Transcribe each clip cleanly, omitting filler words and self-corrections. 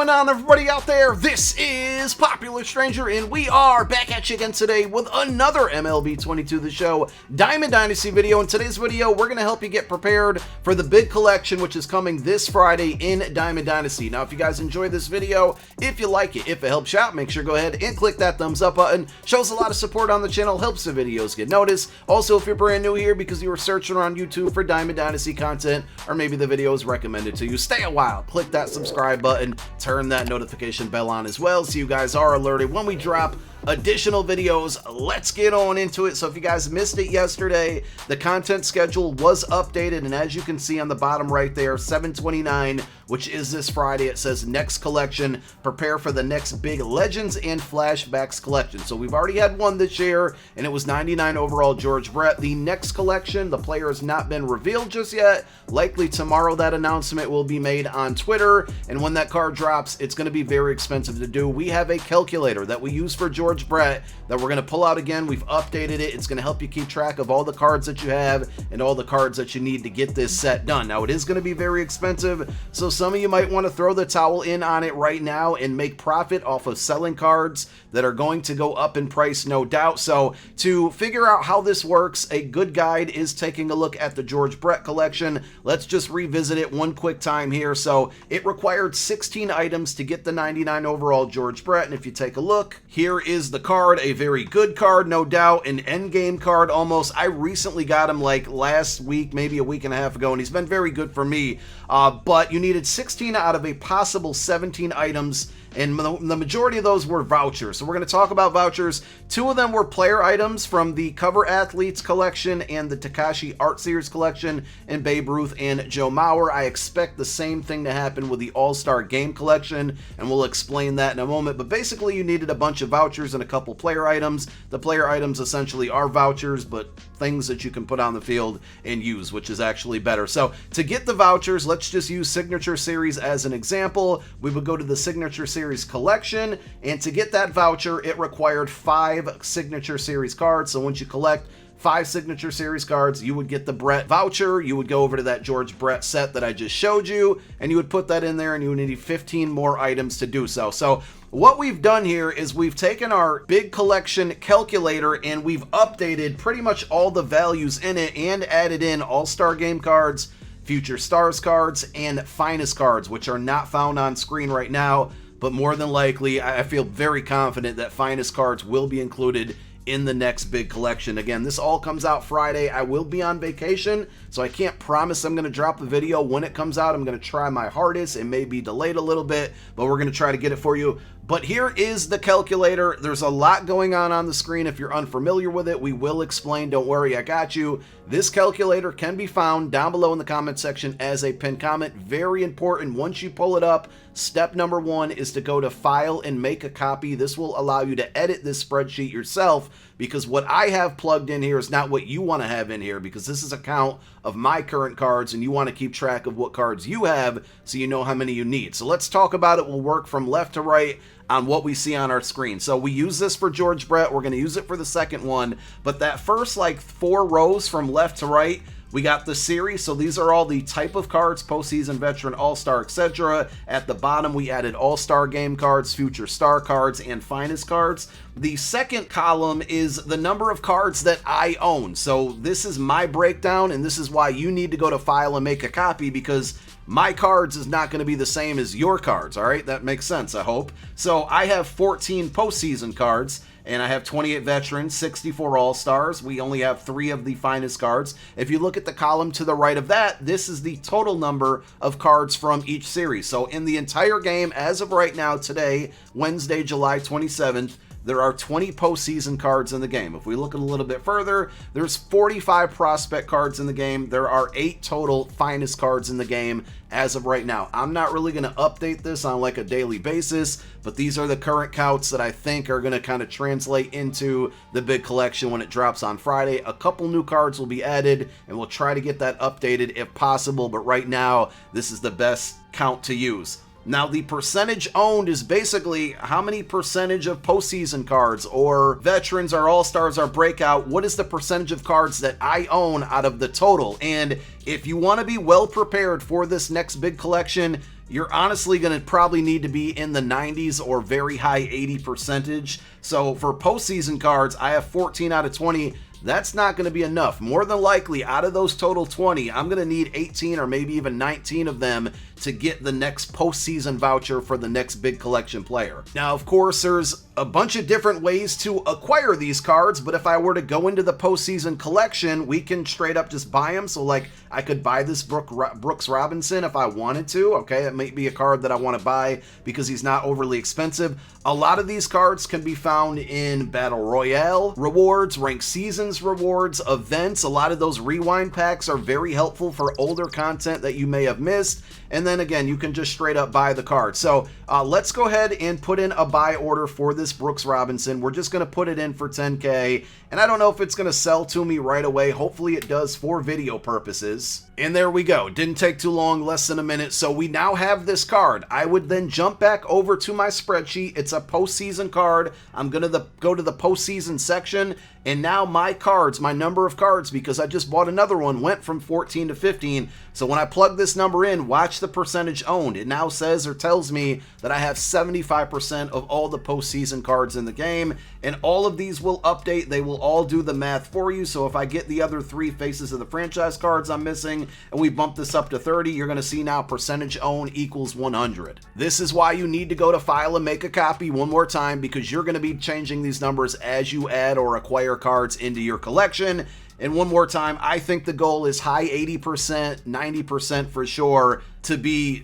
going on, everybody out there? This is Popular Stranger, and we are back at you again today with another MLB 22 The Show Diamond Dynasty video. In today's video, we're going to help you get prepared for the big collection, which is coming this Friday in Diamond Dynasty. Now, if you guys enjoy this video, if you like it, if it helps you out, make sure to go ahead and click that thumbs up button. Shows a lot of support on the channel, helps the videos get noticed. Also, if you're brand new here because you were searching around YouTube for Diamond Dynasty content, or maybe the video is recommended to you, stay a while, click that subscribe button, turn that notification bell on as well so you guys are alerted when we drop additional videos. Let's get on into it. So if you guys missed it yesterday, the content schedule was updated, and as you can see on the bottom right there, 7/29, which is this Friday, it says next collection, prepare for the next big Legends and Flashbacks collection. So we've already had one this year, and it was 99 overall George Brett. The next collection, the player has not been revealed just yet. Likely tomorrow that announcement will be made on Twitter, and when that card drops, it's going to be very expensive to do. We have a calculator that we use for George Brett that we're going to pull out again. We've updated it. It's going to help you keep track of all the cards that you have and all the cards that you need to get this set done. Now, it is going to be very expensive, so some of you might want to throw the towel in on it right now and make profit off of selling cards that are going to go up in price, no doubt. So to figure out how this works, a good guide is taking a look at the George Brett collection. Let's just revisit it one quick time here. So it required 16 items to get the 99 overall George Brett, and if you take a look, here is the card, a very good card, no doubt, an endgame card almost. I recently got him like last week, maybe a week and a half ago, and he's been very good for me. But you needed 16 out of a possible 17 items, and the majority of those were vouchers. So we're going to talk about vouchers. 2 of them were player items from the Cover Athletes collection and the Takashi Art Series collection, and Babe Ruth and Joe Mauer. I expect the same thing to happen with the All-Star Game collection, and we'll explain that in a moment. But basically, you needed a bunch of vouchers and a couple player items. The player items essentially are vouchers, but things that you can put on the field and use, which is actually better. So to get the vouchers, let's just use Signature Series as an example. We would go to the Signature Series collection, and to get that voucher, it required 5 Signature Series cards. So once you collect 5 Signature Series cards, you would get the Brett voucher. You would go over to that George Brett set that I just showed you, and you would put that in there, and you would need 15 more items to do so. So what we've done here is we've taken our big collection calculator and we've updated pretty much all the values in it and added in All-Star Game cards, Future Stars cards, and Finest cards, which are not found on screen right now, but more than likely, I feel very confident that Finest cards will be included in the next big collection. Again, this all comes out Friday. I will be on vacation, so I can't promise I'm going to drop a video when it comes out. I'm going to try my hardest. It may be delayed a little bit, but we're going to try to get it for you. But here is the calculator. There's a lot going on the screen. If you're unfamiliar with it, we will explain. Don't worry, I got you. This calculator can be found down below in the comment section as a pinned comment. Very important. Once you pull it up, step number 1 is to go to File and Make a Copy. This will allow you to edit this spreadsheet yourself, because what I have plugged in here is not what you want to have in here, because this is a count of my current cards, and you want to keep track of what cards you have so you know how many you need. So let's talk about it. We'll work from left to right on what we see on our screen. So we use this for George Brett. We're going to use it for the second one, but that first like 4 rows from left to right, we got the series. So these are all the type of cards: postseason, veteran, all-star, etc. At the bottom, we added all-star game cards, future star cards, and finest cards. The second column is the number of cards that I own. So this is my breakdown, and this is why you need to go to File and Make a Copy, because my cards is not going to be the same as your cards. All right, that makes sense, I hope. So I have 14 postseason cards, and I have 28 veterans, 64 all-stars. We only have 3 of the finest cards. If you look at the column to the right of that, this is the total number of cards from each series. So in the entire game, as of right now, today, Wednesday, July 27th, there are 20 postseason cards in the game. If we look a little bit further, there's 45 prospect cards in the game. There are 8 total finest cards in the game as of right now. I'm not really going to update this on like a daily basis, but these are the current counts that I think are going to kind of translate into the big collection when it drops on Friday. A couple new cards will be added, and we'll try to get that updated if possible, but right now, this is the best count to use. Now, the percentage owned is basically how many percentage of postseason cards or veterans or all-stars or breakout, what is the percentage of cards that I own out of the total? And if you want to be well prepared for this next big collection, you're honestly going to probably need to be in the 90s or very high 80 percentage. So for postseason cards, I have 14 out of 20. That's not going to be enough. More than likely, out of those total 20, I'm going to need 18 or maybe even 19 of them to get the next postseason voucher for the next big collection player. Now, of course, there's a bunch of different ways to acquire these cards, but if I were to go into the postseason collection, we can straight up just buy them. So like I could buy this Brooks Robinson if I wanted to. Okay, it might be a card that I want to buy because he's not overly expensive. A lot of these cards can be found in Battle Royale rewards, Ranked Seasons rewards, events. A lot of those rewind packs are very helpful for older content that you may have missed. And then again, you can just straight up buy the card. So let's go ahead and put in a buy order for this Brooks Robinson. We're just going to put it in for 10K. And I don't know if it's going to sell to me right away. Hopefully it does for video purposes. And there we go. Didn't take too long, less than a minute. So we now have this card. I would then jump back over to my spreadsheet. It's a postseason card. I'm going to go to the postseason section. And now my cards, my number of cards, because I just bought another one, went from 14 to 15. So when I plug this number in, watch the percentage owned. It now says or tells me that I have 75% of all the postseason cards in the game. And all of these will update. They will all do the math for you. So if I get the other 3 Faces of the Franchise cards I'm missing, and we bump this up to 30, you're going to see now percentage owned equals 100. This is why you need to go to File and make a copy one more time, because you're going to be changing these numbers as you add or acquire cards into your collection. And one more time, I think the goal is high 80%, 90% for sure to be,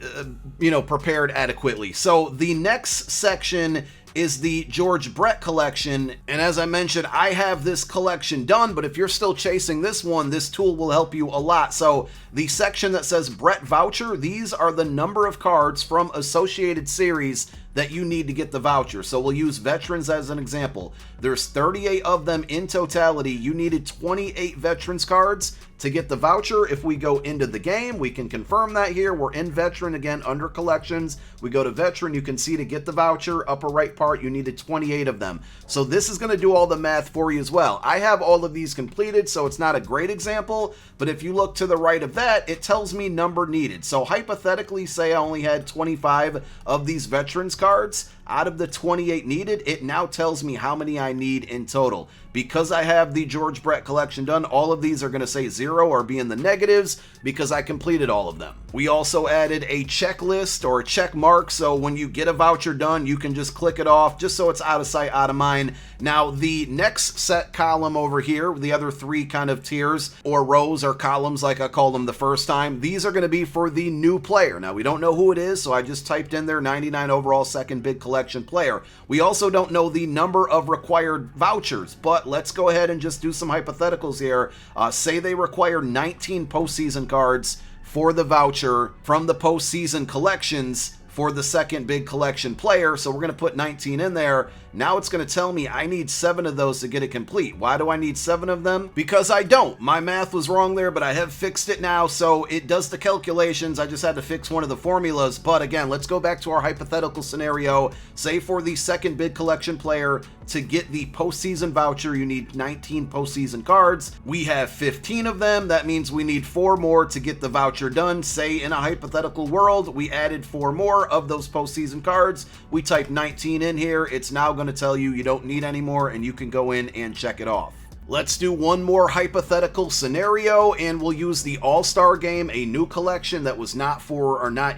prepared adequately. So the next section is the George Brett collection. And as I mentioned, I have this collection done, but if you're still chasing this one, this tool will help you a lot. So the section that says Brett Voucher, these are the number of cards from associated series that you need to get the voucher. So we'll use Veterans as an example. There's 38 of them in totality. You needed 28 Veterans cards to get the voucher. If we go into the game, we can confirm that here. We're in Veteran again under collections. We go to Veteran, you can see to get the voucher, upper right part, you needed 28 of them. So this is going to do all the math for you as well. I have all of these completed, so it's not a great example, but if you look to the right of that, it tells me number needed. So hypothetically, say I only had 25 of these Veterans cards. Out of the 28 needed, it now tells me how many I need in total. Because I have the George Brett collection done, all of these are going to say 0 or be in the negatives because I completed all of them. We also added a checklist or a check mark, so when you get a voucher done, you can just click it off just so it's out of sight, out of mind. Now, the next set column over here, the other 3 kind of tiers or rows or columns like I called them the first time, these are going to be for the new player. Now, we don't know who it is, so I just typed in there 99 overall second big collection player. We also don't know the number of required vouchers, but let's go ahead and just do some hypotheticals here. Say they require 19 postseason cards for the voucher from the postseason collections for the second big collection player. So we're going to put 19 in there. Now it's going to tell me I need 7 of those to get it complete. Why do I need 7 of them? Because I don't. My math was wrong there, but I have fixed it now. So it does the calculations. I just had to fix one of the formulas. But again, let's go back to our hypothetical scenario. Say for the second big collection player, to get the postseason voucher, you need 19 postseason cards. We have 15 of them. That means we need 4 more to get the voucher done. Say in a hypothetical world, we added 4 more of those postseason cards. We type 19 in here. It's now going to tell you don't need any more, and you can go in and check it off. Let's do one more hypothetical scenario, and we'll use the All-Star Game, a new collection that was not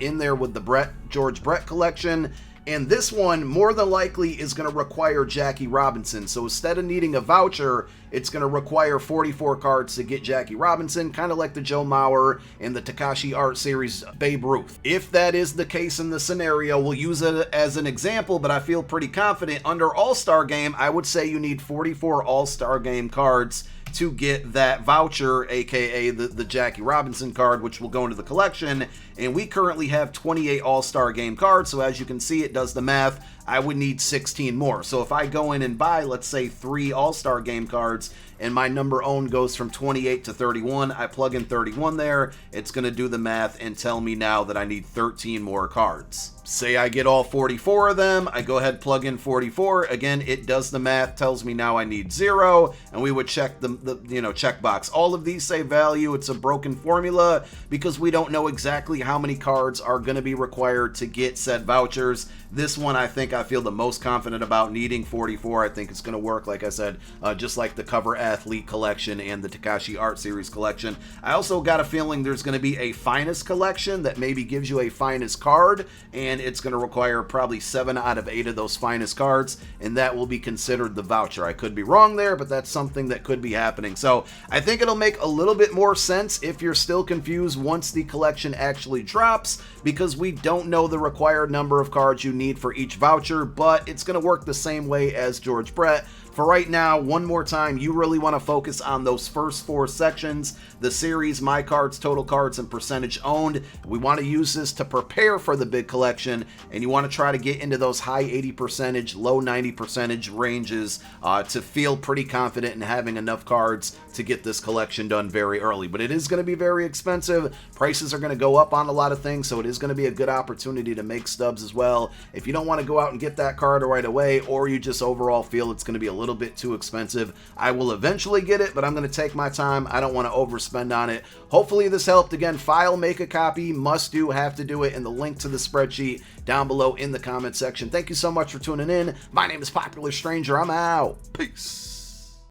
in there with the George Brett collection. And this one, more than likely, is going to require Jackie Robinson. So instead of needing a voucher, it's going to require 44 cards to get Jackie Robinson, kind of like the Joe Mauer and the Takashi Art Series Babe Ruth. If that is the case in the scenario, we'll use it as an example, but I feel pretty confident. Under All-Star Game, I would say you need 44 All-Star Game cards to get that voucher, aka the Jackie Robinson card, which will go into the collection. And we currently have 28 All-Star Game cards, so as you can see, it does the math. I would need 16 more. So if I go in and buy, let's say 3 All-Star Game cards, and my number owned goes from 28 to 31, I plug in 31 there, it's going to do the math and tell me now that I need 13 more cards. Say I get all 44 of them, I go ahead, plug in 44, again, it does the math, tells me now I need 0, and we would check the checkbox. All of these say value. It's a broken formula because we don't know exactly how many cards are going to be required to get said vouchers. This one, I feel the most confident about needing 44. I think it's going to work, like I said, just like the Cover Athlete collection and the Takashi Art Series collection. I also got a feeling there's going to be a Finest collection that maybe gives you a Finest card, and it's going to require probably 7 out of 8 of those Finest cards, and that will be considered the voucher. I could be wrong there, but that's something that could be happening. So I think it'll make a little bit more sense if you're still confused once the collection actually drops, because we don't know the required number of cards you need for each voucher, but it's going to work the same way as George Brett. For right now, one more time, you really want to focus on those first 4 sections, the series, my cards, total cards, and percentage owned. We want to use this to prepare for the big collection, and you want to try to get into those high 80%, low 90% ranges to feel pretty confident in having enough cards to get this collection done very early. But it is going to be very expensive. Prices are going to go up on a lot of things, so it is going to be a good opportunity to make stubs as well. If you don't want to go out and get that card right away, or you just overall feel it's going to be a little bit too expensive, I will eventually get it, but I'm going to take my time. I don't want to overspend on it. Hopefully this helped. Again, file, make a copy, must do, have to do it, and the link to the spreadsheet down below in the comment section. Thank you so much for tuning in. My name is Popular Stranger. I'm out. Peace.